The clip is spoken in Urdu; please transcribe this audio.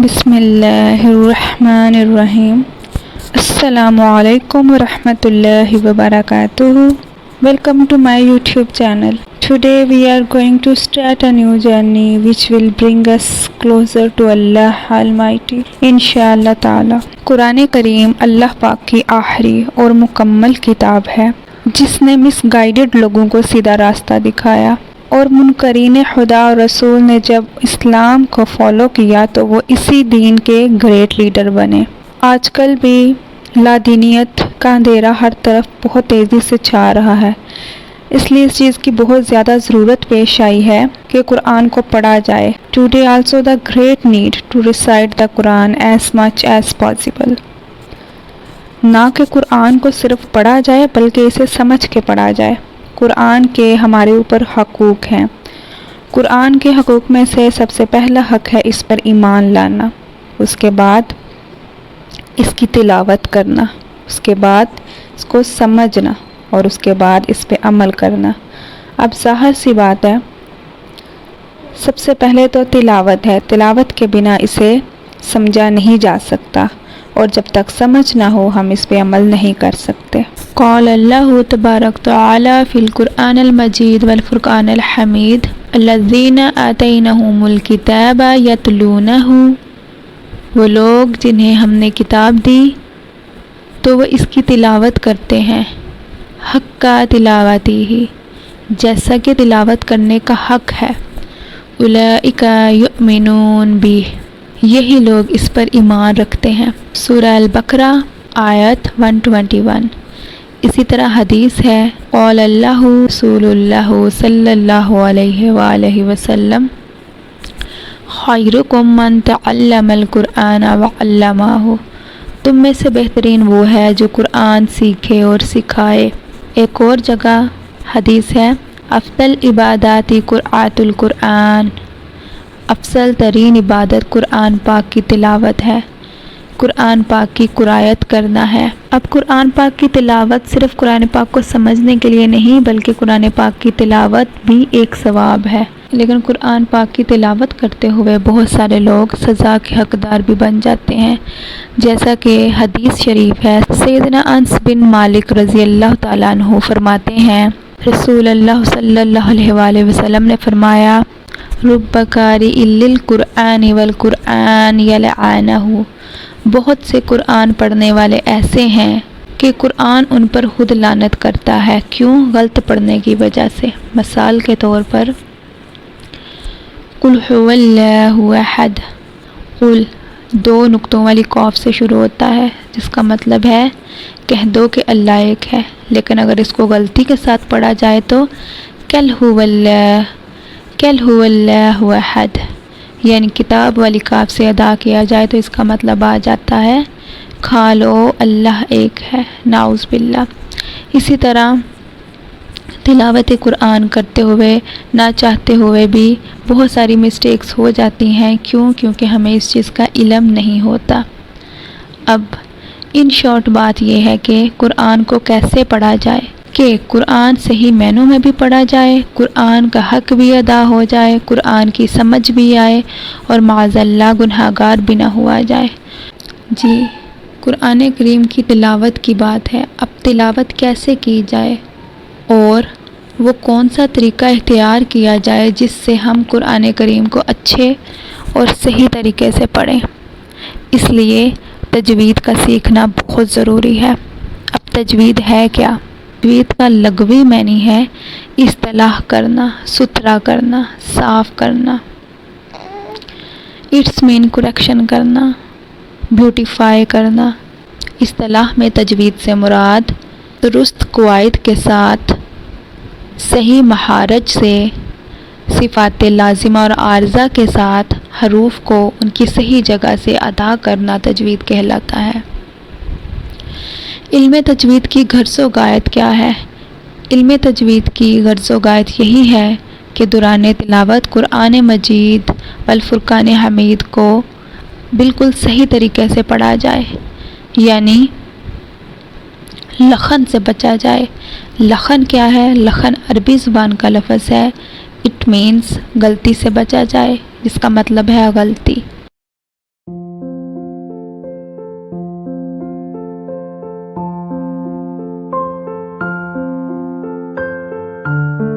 بسم اللہ الرحمن الرحیم۔ السلام علیکم ورحمۃ اللہ وبرکاتہ۔ Welcome to my YouTube channel. Today we are going to start a new journey which will bring us closer to Allah Almighty. انشاءاللہ تعالی۔ قرآن کریم اللہ پاک کی آخری اور مکمل کتاب ہے جس نے مس گائیڈڈ لوگوں کو سیدھا راستہ دکھایا، اور منکرین خدا اور رسول نے جب اسلام کو فالو کیا تو وہ اسی دین کے گریٹ لیڈر بنے۔ آج کل بھی لادینیت کا اندھیرا ہر طرف بہت تیزی سے چھا رہا ہے، اس لیے اس چیز کی بہت زیادہ ضرورت پیش آئی ہے کہ قرآن کو پڑھا جائے۔ Today also the great need to recite the Quran as much as possible. نہ کہ قرآن کو صرف پڑھا جائے بلکہ اسے سمجھ کے پڑھا جائے۔ قرآن کے ہمارے اوپر حقوق ہیں۔ قرآن کے حقوق میں سے سب سے پہلا حق ہے اس پر ایمان لانا، اس کے بعد اس کی تلاوت کرنا، اس کے بعد اس کو سمجھنا، اور اس کے بعد اس پہ عمل کرنا۔ اب ظاہر سی بات ہے، سب سے پہلے تو تلاوت ہے۔ تلاوت کے بنا اسے سمجھا نہیں جا سکتا، اور جب تک سمجھ نہ ہو ہم اس پہ عمل نہیں کر سکتے۔ قال اللہ تبارک تعالی فی القرآن المجید والفرقان الحمید الذین آتینہم الکتاب یتلونہ، وہ لوگ جنہیں ہم نے کتاب دی تو وہ اس کی تلاوت کرتے ہیں، حق کا تلاوتی ہی، جیسا کہ تلاوت کرنے کا حق ہے۔ اولئک یؤمنون بہ، یہی لوگ اس پر ایمان رکھتے ہیں۔ سورہ البقرہ آیت 121۔ اسی طرح حدیث ہے، قال اللہ رسول اللہ صلی اللہ علیہ وآلہ وسلم خیرکم من تعلم القرآن وعلمہ، تم میں سے بہترین وہ ہے جو قرآن سیکھے اور سکھائے۔ ایک اور جگہ حدیث ہے، افضل عبادات قرآت القرآن، افضل ترین عبادت قرآن پاک کی تلاوت ہے، قرآن پاک کی قرائت کرنا ہے۔ اب قرآن پاک کی تلاوت صرف قرآن پاک کو سمجھنے کے لیے نہیں بلکہ قرآن پاک کی تلاوت بھی ایک ثواب ہے، لیکن قرآن پاک کی تلاوت کرتے ہوئے بہت سارے لوگ سزا کے حقدار بھی بن جاتے ہیں، جیسا کہ حدیث شریف ہے۔ سیدنا انس بن مالک رضی اللہ تعالیٰ عنہ فرماتے ہیں، رسول اللہ صلی اللہ علیہ وآلہ وسلم نے فرمایا، رب قاری للقرآن والقرآن یلعنہ، بہت سے قرآن پڑھنے والے ایسے ہیں کہ قرآن ان پر خود لعنت کرتا ہے۔ کیوں؟ غلط پڑھنے کی وجہ سے۔ مثال کے طور پر قل هو اللہ احد، قل دو نقطوں والی قاف سے شروع ہوتا ہے، جس کا مطلب ہے کہہ دو کہ اللہ ایک ہے، لیکن اگر اس کو غلطی کے ساتھ پڑھا جائے تو قل هو اللہ احد، یعنی کتاب والی کاف سے ادا کیا جائے تو اس کا مطلب آ جاتا ہے کھا لو اللہ ایک ہے، نعوذ باللہ۔ اسی طرح تلاوت قرآن کرتے ہوئے نہ چاہتے ہوئے بھی بہت ساری مسٹیکس ہو جاتی ہیں۔ کیوں؟ کیونکہ ہمیں اس چیز کا علم نہیں ہوتا۔ اب ان شارٹ بات یہ ہے کہ قرآن کو کیسے پڑھا جائے کہ قرآن صحیح معنوں میں بھی پڑھا جائے، قرآن کا حق بھی ادا ہو جائے، قرآن کی سمجھ بھی آئے، اور معاذ اللہ گنہگار بھی نہ ہوا جائے۔ جی، قرآن کریم کی تلاوت کی بات ہے۔ اب تلاوت کیسے کی جائے اور وہ کون سا طریقہ اختیار کیا جائے جس سے ہم قرآن کریم کو اچھے اور صحیح طریقے سے پڑھیں؟ اس لیے تجوید کا سیکھنا بہت ضروری ہے۔ اب تجوید ہے کیا؟ تجوید کا لغوی معنی ہے اصلاح کرنا، ستھرا کرنا، صاف کرنا۔ اٹس مین کریکشن کرنا، بیوٹیفائی کرنا۔ اصطلاح میں تجوید سے مراد درست قواعد کے ساتھ صحیح مخارج سے صفات لازمہ اور عارضہ کے ساتھ حروف کو ان کی صحیح جگہ سے ادا کرنا تجوید کہلاتا ہے۔ علم تجوید کی غرض و غایت کیا ہے؟ علم تجوید کی غرض و غایت یہی ہے کہ دوران تلاوت قرآن مجید والفرقان حمید کو بالکل صحیح طریقے سے پڑھا جائے، یعنی لخن سے بچا جائے۔ لخن کیا ہے؟ لخن عربی زبان کا لفظ ہے۔ اٹ مینس غلطی سے بچا جائے، جس کا مطلب ہے غلطی۔